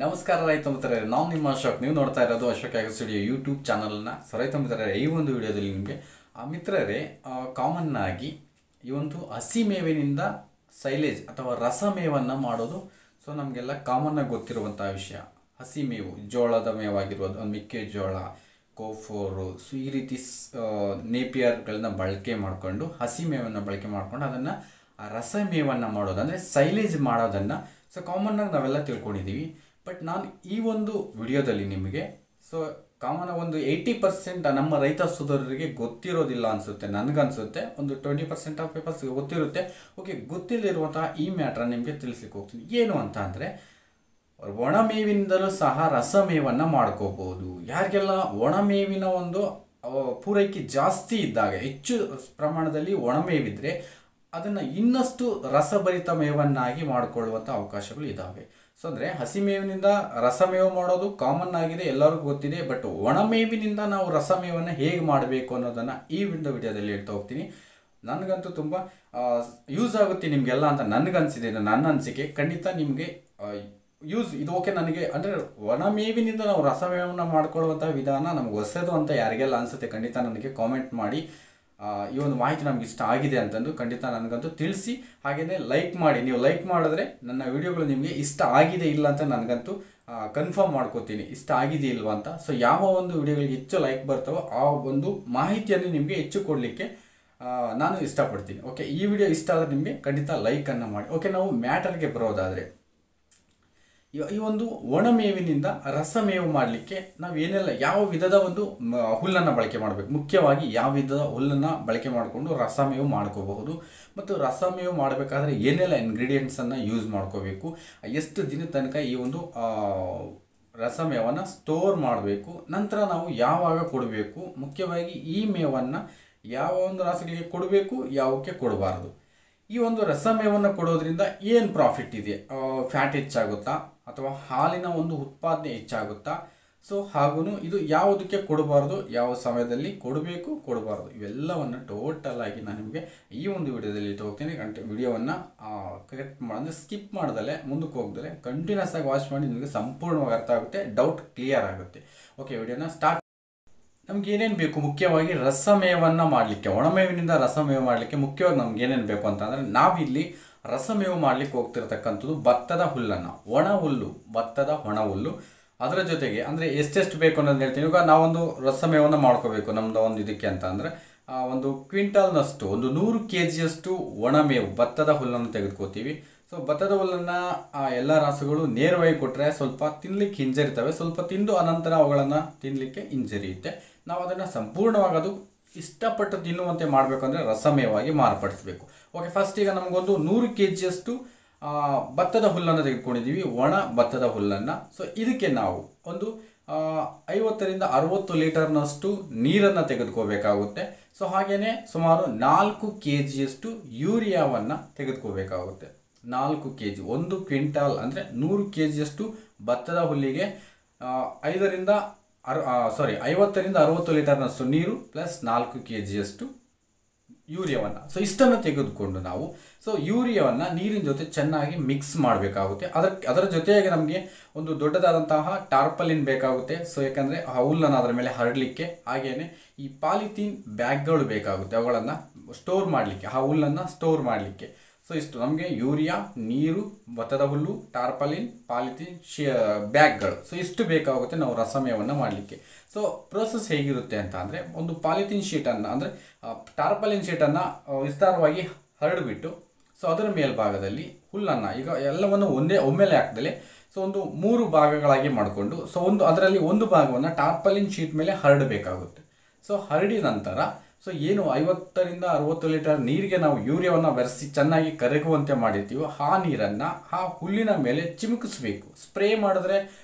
ನಮಸ್ಕಾರ ರೈತ ಮಿತ್ರರೇ, ನಾವು ನಿಮ್ಮ ಅಶೋಕ್. ನೀವು ನೋಡ್ತಾ ಇರೋದು ಅಶೋಕ್ ಅಗ್ರಿ ಸ್ಟುಡಿಯೋ ಯೂಟ್ಯೂಬ್ ಚಾನಲ್ನ. ಸೊ ರೈತ ಮಿತ್ರರೇ, ಈ ಒಂದು ವಿಡಿಯೋದಲ್ಲಿ ನಿಮಗೆ ಮಿತ್ರರೇ ಕಾಮನ್ ಆಗಿ ಈ ಒಂದು ಹಸಿ ಮೇವಿನಿಂದ ಸೈಲೇಜ್ ಅಥವಾ ರಸಮೇವನ್ನು ಮಾಡೋದು ಸೊ ನಮಗೆಲ್ಲ ಕಾಮನ್ನಾಗಿ ಗೊತ್ತಿರುವಂಥ ವಿಷಯ. ಹಸಿ ಮೇವು, ಜೋಳದ ಮೇವಾಗಿರ್ಬೋದು, ಒಂದು ಮೆಕ್ಕೆಜೋಳ, ಕೋಫೋರು, ಸೊ ಈ ರೀತಿ ನೇಪಿಯರ್ಗಳನ್ನ ಬಳಕೆ ಮಾಡಿಕೊಂಡು ಹಸಿ ಮೇವನ್ನು ಬಳಕೆ ಮಾಡಿಕೊಂಡು ಅದನ್ನು ರಸಮೇವನ್ನು ಮಾಡೋದು ಅಂದರೆ ಸೈಲೇಜ್ ಮಾಡೋದನ್ನು ಸೊ ಕಾಮನ್ನಾಗಿ ನಾವೆಲ್ಲ ತಿಳ್ಕೊಂಡಿದ್ದೀವಿ. ಬಟ್ ನಾನು ಈ ಒಂದು ವಿಡಿಯೋದಲ್ಲಿ ನಿಮಗೆ ಸೊ ಕಾಮನ್ ಒಂದು 80% ನಮ್ಮ ರೈತ ಸೋದರರಿಗೆ ಗೊತ್ತಿರೋದಿಲ್ಲ ಅನಿಸುತ್ತೆ, ನನಗನ್ಸುತ್ತೆ. ಒಂದು 20% ಆಫ್ ಪೇಪರ್ಸ್ ಗೊತ್ತಿರುತ್ತೆ. ಓಕೆ, ಗೊತ್ತಿಲ್ಲದಿರುವಂತಹ ಈ ಮ್ಯಾಟ್ರ ನಿಮಗೆ ತಿಳಿಸ್ಲಿಕ್ಕೆ ಹೋಗ್ತೀನಿ. ಏನು ಅಂತ ಅಂದರೆ, ಒಣಮೇವಿನಿಂದಲೂ ಸಹ ರಸಮೇವನ್ನು ಮಾಡ್ಕೋಬೋದು. ಯಾರಿಗೆಲ್ಲ ಒಣಮೇವಿನ ಒಂದು ಪೂರೈಕೆ ಜಾಸ್ತಿ ಇದ್ದಾಗ, ಹೆಚ್ಚು ಪ್ರಮಾಣದಲ್ಲಿ ಒಣಮೇವಿದ್ರೆ ಅದನ್ನು ಇನ್ನಷ್ಟು ರಸಭರಿತ ಮೇವನ್ನಾಗಿ ಮಾಡಿಕೊಳ್ಳುವಂಥ ಅವಕಾಶಗಳು ಇದ್ದಾವೆ. ಸೊ ಅಂದರೆ ಹಸಿಮೇವಿನಿಂದ ರಸಮೇವು ಮಾಡೋದು ಕಾಮನ್ ಆಗಿದೆ, ಎಲ್ಲರಿಗೂ ಗೊತ್ತಿದೆ. ಬಟ್ ಒಣಮೇವಿನಿಂದ ನಾವು ರಸಮೇವನ್ನು ಹೇಗೆ ಮಾಡಬೇಕು ಅನ್ನೋದನ್ನು ಈ ವಿಡಿಯೋದಲ್ಲಿ ಹೇಳ್ತಾ ಹೋಗ್ತೀನಿ. ನನಗಂತೂ ತುಂಬ ಯೂಸ್ ಆಗುತ್ತೆ ನಿಮಗೆಲ್ಲ ಅಂತ ನನಗನ್ಸಿದೆ. ನನ್ನ ಅನಿಸಿಕೆ ಖಂಡಿತ ನಿಮಗೆ ಯೂಸ್ ಇದು. ಓಕೆ, ನನಗೆ ಅಂದರೆ ಒಣಮೇವಿನಿಂದ ನಾವು ರಸಮೇವನ್ನು ಮಾಡ್ಕೊಳ್ಳುವಂಥ ವಿಧಾನ ನಮ್ಗೆ ಹೊಸದು ಅಂತ ಯಾರಿಗೆಲ್ಲ ಅನಿಸುತ್ತೆ ಖಂಡಿತ ನನಗೆ ಕಾಮೆಂಟ್ ಮಾಡಿ. ಈ ಒಂದು ಮಾಹಿತಿ ನಮ್ಗೆ ಇಷ್ಟ ಆಗಿದೆ ಅಂತಂದು ಖಂಡಿತ ನನಗಂತೂ ತಿಳಿಸಿ. ಹಾಗೆಯೇ ಲೈಕ್ ಮಾಡಿ. ನೀವು ಲೈಕ್ ಮಾಡಿದ್ರೆ ನನ್ನ ವಿಡಿಯೋಗಳು ನಿಮಗೆ ಇಷ್ಟ ಆಗಿದೆ ಇಲ್ಲ ಅಂತ ನನಗಂತೂ ಕನ್ಫರ್ಮ್ ಮಾಡ್ಕೋತೀನಿ, ಇಷ್ಟ ಆಗಿದೆ ಇಲ್ವಾ ಅಂತ. ಸೊ ಯಾವ ಒಂದು ವಿಡಿಯೋಗಳಿಗೆ ಹೆಚ್ಚು ಲೈಕ್ ಬರ್ತಾವೋ ಆ ಒಂದು ಮಾಹಿತಿಯನ್ನು ನಿಮಗೆ ಹೆಚ್ಚು ಕೊಡಲಿಕ್ಕೆ ನಾನು ಇಷ್ಟಪಡ್ತೀನಿ. ಓಕೆ, ಈ ವಿಡಿಯೋ ಇಷ್ಟ ಆದರೆ ನಿಮಗೆ ಖಂಡಿತ ಲೈಕನ್ನು ಮಾಡಿ. ಓಕೆ, ನಾವು ಮ್ಯಾಟರ್ಗೆ ಬರೋದಾದರೆ, ಈ ಒಂದು ಒಣಮೇವಿನಿಂದ ರಸಮೇವು ಮಾಡಲಿಕ್ಕೆ ನಾವು ಏನೆಲ್ಲ ಯಾವ ವಿಧದ ಒಂದು ಹುಲ್ಲನ್ನು ಬಳಕೆ ಮಾಡಬೇಕು, ಮುಖ್ಯವಾಗಿ ಯಾವ ವಿಧದ ಹುಲ್ಲನ್ನು ಬಳಕೆ ಮಾಡಿಕೊಂಡು ರಸಮೇವು ಮಾಡ್ಕೋಬಹುದು, ಮತ್ತು ರಸಮೇವು ಮಾಡಬೇಕಾದ್ರೆ ಏನೆಲ್ಲ ಇಂಗ್ರೀಡಿಯೆಂಟ್ಸನ್ನು ಯೂಸ್ ಮಾಡ್ಕೋಬೇಕು, ಎಷ್ಟು ದಿನದ ತನಕ ಈ ಒಂದು ರಸಮೇವನ್ನು ಸ್ಟೋರ್ ಮಾಡಬೇಕು, ನಂತರ ನಾವು ಯಾವಾಗ ಕೊಡಬೇಕು, ಮುಖ್ಯವಾಗಿ ಈ ಮೇವನ್ನು ಯಾವ ಒಂದು ರಾಸುಗಳಿಗೆ ಕೊಡಬೇಕು, ಯಾವಕ್ಕೆ ಕೊಡಬಾರ್ದು. ಈ ಒಂದು ರಸಮೇವನ್ನು ಕೊಡೋದ್ರಿಂದ ಏನು ಪ್ರಾಫಿಟ್ ಇದೆ, ಫ್ಯಾಟ್ ಹೆಚ್ಚಾಗುತ್ತಾ ಅಥವಾ ಹಾಲಿನ ಒಂದು ಉತ್ಪಾದನೆ ಹೆಚ್ಚಾಗುತ್ತಾ, ಸೊ ಹಾಗೂ ಇದು ಯಾವುದಕ್ಕೆ ಕೊಡಬಾರ್ದು, ಯಾವ ಸಮಯದಲ್ಲಿ ಕೊಡಬೇಕು ಕೊಡಬಾರ್ದು, ಇವೆಲ್ಲವನ್ನು ಟೋಟಲ್ ಆಗಿ ನಾನು ನಿಮಗೆ ಈ ಒಂದು ವಿಡಿಯೋದಲ್ಲಿ ಹೋಗ್ತೀನಿ. ವಿಡಿಯೋವನ್ನು ಕರೆಕ್ಟ್ ಅಂದರೆ ಸ್ಕಿಪ್ ಮಾಡ್ದಲೆ ಮುಂದಕ್ಕೆ ಹೋಗ್ದಲೆ ಕಂಟಿನ್ಯೂಸ್ ಆಗಿ ವಾಚ್ ಮಾಡಿ, ನಿಮಗೆ ಸಂಪೂರ್ಣವಾಗಿ ಅರ್ಥ ಆಗುತ್ತೆ, ಡೌಟ್ ಕ್ಲಿಯರ್ ಆಗುತ್ತೆ. ಓಕೆ, ವಿಡಿಯೋನ ಸ್ಟಾರ್ಟ್. ನಮ್ಗೆ ಏನೇನು ಬೇಕು, ಮುಖ್ಯವಾಗಿ ರಸಮೇವನ್ನು ಮಾಡಲಿಕ್ಕೆ, ಒಣಮೇವಿನಿಂದ ರಸಮೇವು ಮಾಡಲಿಕ್ಕೆ ಮುಖ್ಯವಾಗಿ ನಮ್ಗೆ ಏನೇನು ಬೇಕು ಅಂತಂದರೆ, ನಾವಿಲ್ಲಿ ರಸಮೇವು ಮಾಡಲಿಕ್ಕೆ ಹೋಗ್ತಿರ್ತಕ್ಕಂಥದ್ದು ಭತ್ತದ ಹುಲ್ಲನ್ನು, ಒಣ ಹುಲ್ಲು, ಭತ್ತದ ಒಣ ಹುಲ್ಲು. ಅದರ ಜೊತೆಗೆ ಅಂದರೆ ಎಷ್ಟೆಷ್ಟು ಬೇಕು ಅನ್ನೋದು ಹೇಳ್ತೀನಿ. ಇವಾಗ ನಾವೊಂದು ರಸಮೇವನ್ನು ಮಾಡ್ಕೋಬೇಕು ನಮ್ಮದು ಒಂದು ಇದಕ್ಕೆ ಅಂತ ಅಂದರೆ, ಒಂದು ಕ್ವಿಂಟಲ್ನಷ್ಟು, ಒಂದು 100 kgಯಷ್ಟು ಒಣಮೇವು ಭತ್ತದ ಹುಲ್ಲನ್ನು ತೆಗೆದುಕೋತೀವಿ. ಸೊ ಭತ್ತದ ಹುಲ್ಲನ್ನು ಎಲ್ಲ ರಾಸುಗಳು ನೇರವಾಗಿ ಕೊಟ್ಟರೆ ಸ್ವಲ್ಪ ತಿನ್ನಲಿಕ್ಕೆ ಹಿಂಜರಿತವೆ, ಸ್ವಲ್ಪ ತಿಂದು ಅನಂತರ ಅವುಗಳನ್ನು ತಿನ್ನಲಿಕ್ಕೆ ಹಿಂಜರಿಯುತ್ತೆ. ನಾವು ಅದನ್ನು ಸಂಪೂರ್ಣವಾಗಿ ಅದು ಇಷ್ಟಪಟ್ಟು ತಿನ್ನುವಂತೆ ಮಾಡಬೇಕಂದ್ರೆ ರಸಮೇವಾಗಿ ಮಾರ್ಪಡಿಸಬೇಕು. ಓಕೆ, ಫಸ್ಟ್ ಈಗ ನಮಗೊಂದು 100 kgಯಷ್ಟು ಭತ್ತದ ಹುಲ್ಲನ್ನು ತೆಗೆದುಕೊಂಡಿದ್ದೀವಿ, ಒಣ ಭತ್ತದ ಹುಲ್ಲನ್ನು. ಸೊ ಇದಕ್ಕೆ ನಾವು ಒಂದು 50ರಿಂದ 60 ಲೀಟರ್ನಷ್ಟು ನೀರನ್ನು ತೆಗೆದುಕೋಬೇಕಾಗುತ್ತೆ. ಸೊ ಹಾಗೆಯೇ ಸುಮಾರು 4 kgಯಷ್ಟು ಯೂರಿಯಾವನ್ನು ತೆಗೆದುಕೋಬೇಕಾಗುತ್ತೆ. 4 kg, 1 ಕ್ವಿಂಟಾಲ್ ಅಂದರೆ 100 kgಯಷ್ಟು ಭತ್ತದ ಹುಲ್ಲಿಗೆ 50ರಿಂದ 60 ಲೀಟರ್ನಷ್ಟು ನೀರು ಪ್ಲಸ್ 4 kgಯಷ್ಟು ಯೂರಿಯಾವನ್ನು. ಸೊ ಇಷ್ಟನ್ನು ತೆಗೆದುಕೊಂಡು ನಾವು ಯೂರಿಯಾವನ್ನು ನೀರಿನ ಜೊತೆ ಚೆನ್ನಾಗಿ ಮಿಕ್ಸ್ ಮಾಡಬೇಕಾಗುತ್ತೆ. ಅದರ ಜೊತೆಗೆ ನಮಗೆ ಒಂದು ದೊಡ್ಡದಾದಂತಹ ಟಾರ್ಪಲಿನ್ ಬೇಕಾಗುತ್ತೆ. ಸೊ ಯಾಕಂದರೆ ಆ ಹುಲ್ಲನ್ನು ಅದರ ಮೇಲೆ ಹರಡಲಿಕ್ಕೆ, ಹಾಗೆಯೇ ಈ ಪಾಲಿಥೀನ್ ಬ್ಯಾಗ್ಗಳು ಬೇಕಾಗುತ್ತೆ, ಅವುಗಳನ್ನು ಸ್ಟೋರ್ ಮಾಡಲಿಕ್ಕೆ, ಆ ಹುಲ್ಲನ್ನು ಸ್ಟೋರ್ ಮಾಡಲಿಕ್ಕೆ. ಸೊ ಇಷ್ಟು ನಮಗೆ ಯೂರಿಯಾ, ನೀರು, ಭತ್ತದ ಹುಲ್ಲು, ಟಾರ್ಪಲಿನ್, ಪಾಲಿಥೀನ್ ಬ್ಯಾಗ್ಗಳು, ಸೊ ಇಷ್ಟು ಬೇಕಾಗುತ್ತೆ ನಾವು ರಸಮೇವನ್ನು ಮಾಡಲಿಕ್ಕೆ. ಸೊ ಪ್ರೋಸೆಸ್ ಹೇಗಿರುತ್ತೆ ಅಂತ ಅಂದರೆ, ಒಂದು ಪಾಲಿಥೀನ್ ಶೀಟನ್ನು ಅಂದರೆ ಟಾರ್ಪಲಿನ್ ಶೀಟನ್ನು ವಿಸ್ತಾರವಾಗಿ ಹರಡಿಬಿಟ್ಟು, ಸೊ ಅದರ ಮೇಲ್ಭಾಗದಲ್ಲಿ ಹುಲ್ಲನ್ನು ಈಗ ಎಲ್ಲವನ್ನು ಒಮ್ಮೆಲೆ ಹಾಕ್ದಲೆ ಸೊ ಒಂದು 3 ಭಾಗಗಳಾಗಿ ಮಾಡಿಕೊಂಡು, ಸೊ ಅದರಲ್ಲಿ ಒಂದು ಭಾಗವನ್ನು ಟಾರ್ಪಲಿನ್ ಶೀಟ್ ಮೇಲೆ ಹರಡಬೇಕಾಗುತ್ತೆ. ಸೊ ಹರಡಿದ ನಂತರ ಸೊ ಏನು 50ರಿಂದ 60 ಲೀಟರ್ ನೀರಿಗೆ ನಾವು ಯೂರಿಯಾವನ್ನು ಬೆರೆಸಿ ಚೆನ್ನಾಗಿ ಕರಗುವಂತೆ ಮಾಡಿರ್ತೀವೋ ಆ ನೀರನ್ನು ಆ ಹುಲ್ಲಿನ ಮೇಲೆ ಚಿಮುಕಿಸ್ಬೇಕು. ಸ್ಪ್ರೇ ಮಾಡಿದ್ರೆ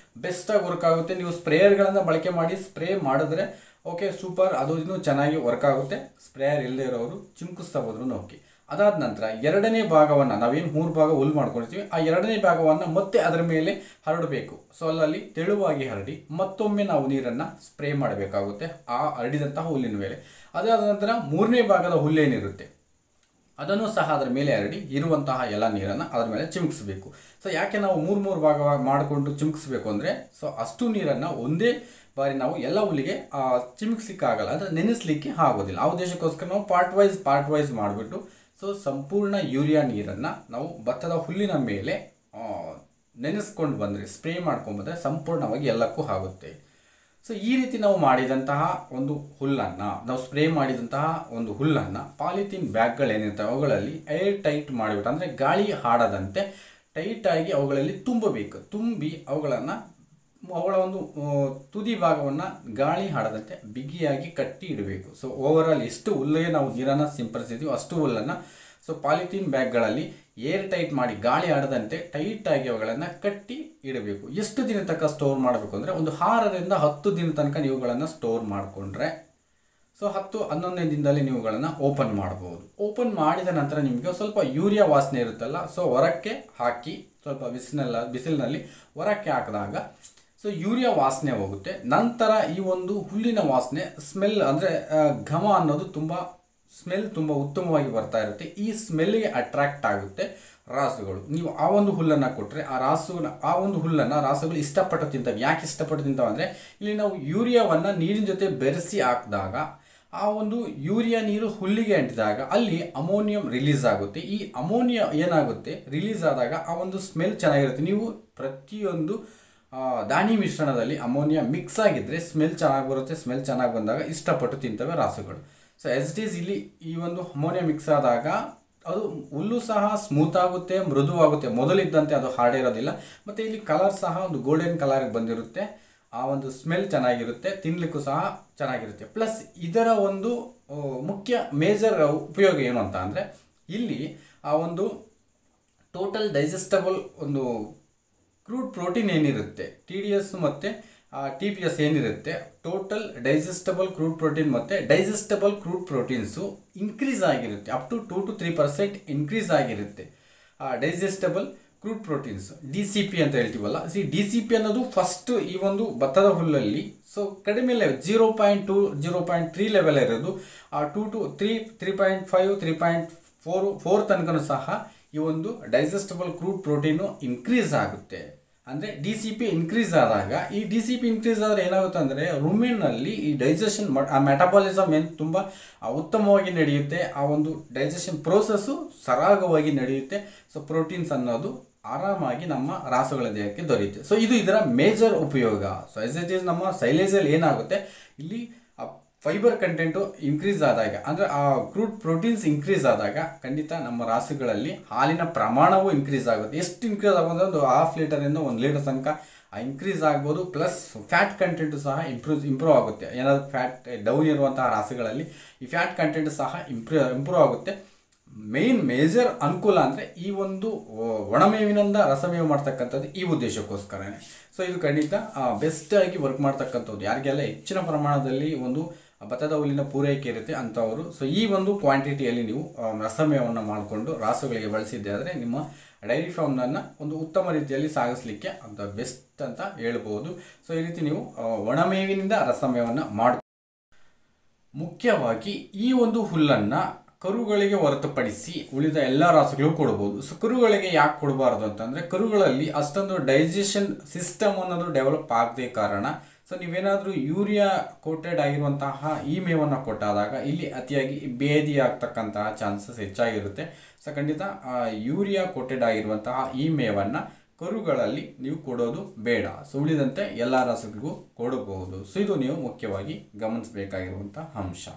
ಬೆಸ್ಟಾಗಿ ವರ್ಕ್ ಆಗುತ್ತೆ. ನೀವು ಸ್ಪ್ರೇಯರ್ಗಳನ್ನು ಬಳಕೆ ಮಾಡಿ ಸ್ಪ್ರೇ ಮಾಡಿದ್ರೆ ಓಕೆ ಸೂಪರ್, ಅದು ಇನ್ನೂ ಚೆನ್ನಾಗಿ ವರ್ಕ್ ಆಗುತ್ತೆ. ಸ್ಪ್ರೇಯರ್ ಇಲ್ಲದೆ ಇರೋರು ಚಿಮುಕಿಸ್ತಾ ಹೋದ್ರೂ ಓಕೆ. ಅದಾದ ನಂತರ ಎರಡನೇ ಭಾಗವನ್ನು, ನಾವೇನು 3 ಭಾಗ ಹುಲ್ಲು ಮಾಡ್ಕೊಳ್ತೀವಿ, ಆ ಎರಡನೇ ಭಾಗವನ್ನು ಮತ್ತೆ ಅದರ ಮೇಲೆ ಹರಡಬೇಕು. ಸೊ ಅಲ್ಲಲ್ಲಿ ತೆಳುವಾಗಿ ಹರಡಿ ಮತ್ತೊಮ್ಮೆ ನಾವು ನೀರನ್ನು ಸ್ಪ್ರೇ ಮಾಡಬೇಕಾಗುತ್ತೆ ಆ ಹರಡಿದಂತಹ ಹುಲ್ಲಿನ ಮೇಲೆ. ಅದಾದ ನಂತರ 3ನೇ ಭಾಗದ ಹುಲ್ಲೇನಿರುತ್ತೆ ಅದನ್ನು ಸಹ ಅದರ ಮೇಲೆ ಹರಡಿ ಇರುವಂತಹ ಎಲ್ಲ ನೀರನ್ನು ಅದರ ಮೇಲೆ ಚಿಮುಕಿಸಬೇಕು. ಸೊ ಯಾಕೆ ನಾವು ಮೂರು ಭಾಗವಾಗಿ ಮಾಡಿಕೊಂಡು ಚಿಮುಕಿಸ್ಬೇಕು ಅಂದರೆ, ಸೊ ಅಷ್ಟು ನೀರನ್ನು ಒಂದೇ ಬಾರಿ ನಾವು ಎಲ್ಲ ಹುಲ್ಲಿಗೆ ಚಿಮುಕಿಸ್ಲಿಕ್ಕೆ ಆಗಲ್ಲ, ಅಂದರೆ ನೆನೆಸ್ಲಿಕ್ಕೆ ಆಗೋದಿಲ್ಲ. ಆ ಉದ್ದೇಶಕ್ಕೋಸ್ಕರ ನಾವು ಪಾರ್ಟ್ ವೈಸ್ ಮಾಡಿಬಿಟ್ಟು ಸೊ ಸಂಪೂರ್ಣ ಯೂರಿಯಾ ನೀರನ್ನು ನಾವು ಭತ್ತದ ಹುಲ್ಲಿನ ಮೇಲೆ ನೆನೆಸ್ಕೊಂಡು ಬಂದರೆ, ಸ್ಪ್ರೇ ಮಾಡ್ಕೊಂಡ್ಬಂದರೆ ಸಂಪೂರ್ಣವಾಗಿ ಎಲ್ಲಕ್ಕೂ ಆಗುತ್ತೆ. ಸೊ ಈ ರೀತಿ ನಾವು ಮಾಡಿದಂತಹ ಒಂದು ಹುಲ್ಲನ್ನು, ನಾವು ಸ್ಪ್ರೇ ಮಾಡಿದಂತಹ ಒಂದು ಹುಲ್ಲನ್ನು ಪಾಲಿಥೀನ್ ಬ್ಯಾಗ್ಗಳೇನಿರ್ತವೆ ಅವುಗಳಲ್ಲಿ ಏರ್ ಟೈಟ್ ಮಾಡಿಬಿಟ್ಟು, ಅಂದರೆ ಗಾಳಿ ಆಡದಂತೆ ಟೈಟಾಗಿ ಅವುಗಳಲ್ಲಿ ತುಂಬಿ ಅವುಗಳ ಒಂದು ತುದಿ ಭಾಗವನ್ನು ಗಾಳಿ ಆಡದಂತೆ ಬಿಗಿಯಾಗಿ ಕಟ್ಟಿ ಇಡಬೇಕು. ಸೊ ಓವರಾಲ್ ಎಷ್ಟು ಹುಲ್ಲಿಗೆ ನಾವು ನೀರನ್ನು ಸಿಂಪಡಿಸಿದ್ದೀವಿ ಅಷ್ಟು ಹುಲ್ಲನ್ನು ಸೊ ಪಾಲಿಥೀನ್ ಬ್ಯಾಗ್ಗಳಲ್ಲಿ ಏರ್ ಟೈಟ್ ಮಾಡಿ ಗಾಳಿ ಆಡದಂತೆ ಟೈಟಾಗಿ ಅವುಗಳನ್ನು ಕಟ್ಟಿ ಇಡಬೇಕು. ಎಷ್ಟು ದಿನ ತನಕ ಸ್ಟೋರ್ ಮಾಡಬೇಕು ಅಂದರೆ, ಒಂದು 6ರಿಂದ 10 ದಿನ ತನಕ ನೀವುಗಳನ್ನು ಸ್ಟೋರ್ ಮಾಡಿಕೊಂಡ್ರೆ ಸೊ 10-11ನೇ ದಿನದಲ್ಲಿ ನೀವುಗಳನ್ನು ಓಪನ್ ಮಾಡ್ಬೋದು. ಓಪನ್ ಮಾಡಿದ ನಂತರ ನಿಮಗೆ ಸ್ವಲ್ಪ ಯೂರಿಯಾ ವಾಸನೆ ಇರುತ್ತಲ್ಲ, ಸೊ ಹೊರಕ್ಕೆ ಹಾಕಿ ಸ್ವಲ್ಪ ಬಿಸಿಲಿನಲ್ಲಿ ಹೊರಕ್ಕೆ ಹಾಕಿದಾಗ ಸೊ ಯೂರಿಯಾ ವಾಸನೆ ಹೋಗುತ್ತೆ. ನಂತರ ಈ ಒಂದು ಹುಲ್ಲಿನ ವಾಸನೆ ಸ್ಮೆಲ್, ಅಂದರೆ ಘಮ ಅನ್ನೋದು ಸ್ಮೆಲ್ ತುಂಬ ಉತ್ತಮವಾಗಿ ಬರ್ತಾ ಇರುತ್ತೆ. ಈ ಸ್ಮೆಲ್ಗೆ ಅಟ್ರಾಕ್ಟ್ ಆಗುತ್ತೆ ರಾಸುಗಳು. ನೀವು ಆ ಒಂದು ಹುಲ್ಲನ್ನು ಕೊಟ್ಟರೆ ಆ ಒಂದು ಹುಲ್ಲನ್ನು ರಾಸುಗಳು ಇಷ್ಟಪಟ್ಟು ತಿಂತವೆ. ಯಾಕೆ ಇಷ್ಟಪಟ್ಟು ತಿಂತವೆ ಅಂದರೆ, ಇಲ್ಲಿ ನಾವು ಯೂರಿಯಾವನ್ನು ನೀರಿನ ಜೊತೆ ಬೆರೆಸಿ ಹಾಕಿದಾಗ ಆ ಒಂದು ಯೂರಿಯಾ ನೀರು ಹುಲ್ಲಿಗೆ ಅಂಟಿದಾಗ ಅಲ್ಲಿ ಅಮೋನಿಯಂ ರಿಲೀಸ್ ಆಗುತ್ತೆ. ಈ ಅಮೋನಿಯಾ ಏನಾಗುತ್ತೆ ರಿಲೀಸ್ ಆದಾಗ ಆ ಒಂದು ಸ್ಮೆಲ್ ಚೆನ್ನಾಗಿರುತ್ತೆ. ನೀವು ಪ್ರತಿಯೊಂದು ದಾಣಿ ಮಿಶ್ರಣದಲ್ಲಿ ಅಮೋನಿಯಾ ಮಿಕ್ಸ್ ಆಗಿದ್ದರೆ ಸ್ಮೆಲ್ ಚೆನ್ನಾಗಿ ಬರುತ್ತೆ. ಸ್ಮೆಲ್ ಚೆನ್ನಾಗಿ ಬಂದಾಗ ಇಷ್ಟಪಟ್ಟು ತಿಂತವೆ ರಾಸುಗಳು. ಸೊ ಎಸ್ ಇಟ್ ಈಸ್ ಇಲ್ಲಿ ಈ ಒಂದು ಅಮೋನಿಯಾ ಮಿಕ್ಸ್ ಆದಾಗ ಅದು ಹುಲ್ಲು ಸಹ ಸ್ಮೂತ್ ಆಗುತ್ತೆ, ಮೃದುವಾಗುತ್ತೆ. ಮೊದಲಿದ್ದಂತೆ ಅದು ಹಾರ್ಡಿರೋದಿಲ್ಲ. ಮತ್ತು ಇಲ್ಲಿ ಕಲರ್ ಸಹ ಒಂದು ಗೋಲ್ಡನ್ ಕಲರ್ಗೆ ಬಂದಿರುತ್ತೆ. ಆ ಒಂದು ಸ್ಮೆಲ್ ಚೆನ್ನಾಗಿರುತ್ತೆ, ತಿನ್ನಲಿಕ್ಕೂ ಸಹ ಚೆನ್ನಾಗಿರುತ್ತೆ. ಪ್ಲಸ್ ಇದರ ಒಂದು ಮುಖ್ಯ ಮೇಜರ್ ಉಪಯೋಗ ಏನು ಅಂತ ಅಂದರೆ, ಇಲ್ಲಿ ಆ ಒಂದು ಟೋಟಲ್ ಡೈಜೆಸ್ಟಬಲ್ ಒಂದು ಕ್ರೂಡ್ ಪ್ರೋಟೀನ್ ಏನಿರುತ್ತೆ, TDS ಮತ್ತು TPS ಏನಿರುತ್ತೆ, ಟೋಟಲ್ ಡೈಜೆಸ್ಟಬಲ್ ಕ್ರೂಡ್ ಪ್ರೋಟೀನ್ ಮತ್ತು ಡೈಜೆಸ್ಟಬಲ್ ಕ್ರೂಡ್ ಪ್ರೋಟೀನ್ಸು ಇನ್ಕ್ರೀಸ್ ಆಗಿರುತ್ತೆ. ಅಪ್ ಟು 2-3% ಇನ್ಕ್ರೀಸ್ ಆಗಿರುತ್ತೆ ಡೈಜೆಸ್ಟಬಲ್ ಕ್ರೂಡ್ ಪ್ರೋಟೀನ್ಸ್, DCP ಅಂತ ಹೇಳ್ತೀವಲ್ಲ. DCP ಅನ್ನೋದು ಫಸ್ಟ್ ಈ ಒಂದು ಭತ್ತದ ಹುಲ್ಲಲ್ಲಿ ಸೊ ಕಡಿಮೆ ಲೆವೆಲ್ 0.2-0.3 ಲೆವೆಲ್ ಇರೋದು 2 to 3, 3.5, 3.4 ತನಕನೂ ಸಹ ಈ ಒಂದು ಡೈಜೆಸ್ಟಬಲ್ ಕ್ರೂಡ್ ಪ್ರೋಟೀನು ಇನ್ಕ್ರೀಸ್ ಆಗುತ್ತೆ. ಅಂದರೆ DCP ಇನ್ಕ್ರೀಸ್ ಆದಾಗ, ಈ DCP ಇನ್ಕ್ರೀಸ್ ಆದರೆ ಏನಾಗುತ್ತೆ ಅಂದರೆ ರುಮೆನ್ನಲ್ಲಿ ಈ ಡೈಜೆಷನ್ ಮೆಟಬಾಲಿಸಮ್ ಏನು ತುಂಬ ಉತ್ತಮವಾಗಿ ನಡೆಯುತ್ತೆ. ಆ ಒಂದು ಡೈಜೆಷನ್ ಪ್ರೋಸೆಸ್ಸು ಸರಾಗವಾಗಿ ನಡೆಯುತ್ತೆ. ಸೊ ಪ್ರೋಟೀನ್ಸ್ ಅನ್ನೋದು ಆರಾಮಾಗಿ ನಮ್ಮ ರಾಸುಗಳ ದೇಹಕ್ಕೆ ದೊರೆಯುತ್ತೆ. ಸೊ ಇದು ಇದರ ಮೇಜರ್ ಉಪಯೋಗ. ಸೊ ಎಸ್ ಇಟ್ ಈಸ್ ನಮ್ಮ ಸೈಲೇಜಲ್ಲಿ ಏನಾಗುತ್ತೆ, ಇಲ್ಲಿ ಫೈಬರ್ ಕಂಟೆಂಟು ಇನ್ಕ್ರೀಸ್ ಆದಾಗ, ಅಂದರೆ ಆ ಕ್ರೂಡ್ ಪ್ರೋಟೀನ್ಸ್ ಇನ್ಕ್ರೀಸ್ ಆದಾಗ ಖಂಡಿತ ನಮ್ಮ ರಾಸುಗಳಲ್ಲಿ ಹಾಲಿನ ಪ್ರಮಾಣವೂ ಇನ್ಕ್ರೀಸ್ ಆಗುತ್ತೆ. ಎಷ್ಟು ಇನ್ಕ್ರೀಸ್ ಆಗೋದು, ಒಂದು 1/2 ಲೀಟರಿಂದ 1 ಲೀಟರ್ ತನಕ ಇನ್ಕ್ರೀಸ್ ಆಗ್ಬೋದು. ಪ್ಲಸ್ ಫ್ಯಾಟ್ ಕಂಟೆಂಟು ಸಹ ಇಂಪ್ರೂವ್ ಆಗುತ್ತೆ. ಏನಾದರೂ ಫ್ಯಾಟ್ ಡೌನ್ ಇರುವಂತಹ ರಾಸುಗಳಲ್ಲಿ ಈ ಫ್ಯಾಟ್ ಕಂಟೆಂಟ್ ಸಹ ಇಂಪ್ರೂವ್ ಆಗುತ್ತೆ. ಮೇಜರ್ ಅನುಕೂಲ ಅಂದರೆ ಈ ಒಂದು ಒಣಮೇವಿನಿಂದ ರಸಮೇವು ಮಾಡ್ತಕ್ಕಂಥದ್ದು ಈ ಉದ್ದೇಶಕ್ಕೋಸ್ಕರನೇ. ಸೊ ಇದು ಖಂಡಿತ ಬೆಸ್ಟಾಗಿ ವರ್ಕ್ ಮಾಡ್ತಕ್ಕಂಥದ್ದು ಯಾರಿಗೆಲ್ಲ ಹೆಚ್ಚಿನ ಪ್ರಮಾಣದಲ್ಲಿ ಒಂದು ಭತ್ತದ ಹುಲ್ಲಿನ ಪೂರೈಕೆ ಇರುತ್ತೆ ಅಂಥವರು. ಸೊ ಈ ಒಂದು ಕ್ವಾಂಟಿಟಿಯಲ್ಲಿ ನೀವು ರಸಮೇವನ್ನು ಮಾಡಿಕೊಂಡು ರಾಸುಗಳಿಗೆ ಬಳಸಿದ್ದೆ ಆದರೆ ನಿಮ್ಮ ಡೈರಿ ಫಾರ್ಮ್ನನ್ನು ಒಂದು ಉತ್ತಮ ರೀತಿಯಲ್ಲಿ ಸಾಗಿಸಲಿಕ್ಕೆ ಅಂತ ಬೆಸ್ಟ್ ಅಂತ ಹೇಳ್ಬೋದು. ಸೊ ಈ ರೀತಿ ನೀವು ಒಣಮೇವಿನಿಂದ ರಸಮೇವನ್ನು ಮುಖ್ಯವಾಗಿ ಈ ಒಂದು ಹುಲ್ಲನ್ನು ಕರುಗಳಿಗೆ ಹೊರತುಪಡಿಸಿ ಉಳಿದ ಎಲ್ಲ ರಾಸುಗಳು ಕೊಡ್ಬೋದು. ಸೊ ಕರುಗಳಿಗೆ ಯಾಕೆ ಕೊಡಬಾರ್ದು ಅಂತಂದರೆ, ಕರುಗಳಲ್ಲಿ ಅಷ್ಟೊಂದು ಡೈಜೆಷನ್ ಸಿಸ್ಟಮ್ ಅನ್ನೋದು ಡೆವಲಪ್ ಆಗದೆ ಕಾರಣ ಸೊ ನೀವೇನಾದರೂ ಯೂರಿಯಾ ಕೋಟೆಡ್ ಆಗಿರುವಂತಹ ಈ ಮೇವನ್ನು ಕೊಟ್ಟಾದಾಗ ಇಲ್ಲಿ ಅತಿಯಾಗಿ ಬೇದಿ ಆಗ್ತಕ್ಕಂತಹ ಚಾನ್ಸಸ್ ಹೆಚ್ಚಾಗಿರುತ್ತೆ. ಸೊ ಖಂಡಿತ ಯೂರಿಯಾ ಕೋಟೆಡ್ ಆಗಿರುವಂತಹ ಈ ಮೇವನ್ನು ಕರುಗಳಲ್ಲಿ ನೀವು ಕೊಡೋದು ಬೇಡ. ಸೊ ಉಳಿದಂತೆ ಎಲ್ಲ ರಾಸುಗಳಿಗೂ ಕೊಡಬಹುದು. ಸೊ ಇದು ನೀವು ಮುಖ್ಯವಾಗಿ ಗಮನಿಸಬೇಕಾಗಿರುವಂಥ ಅಂಶ.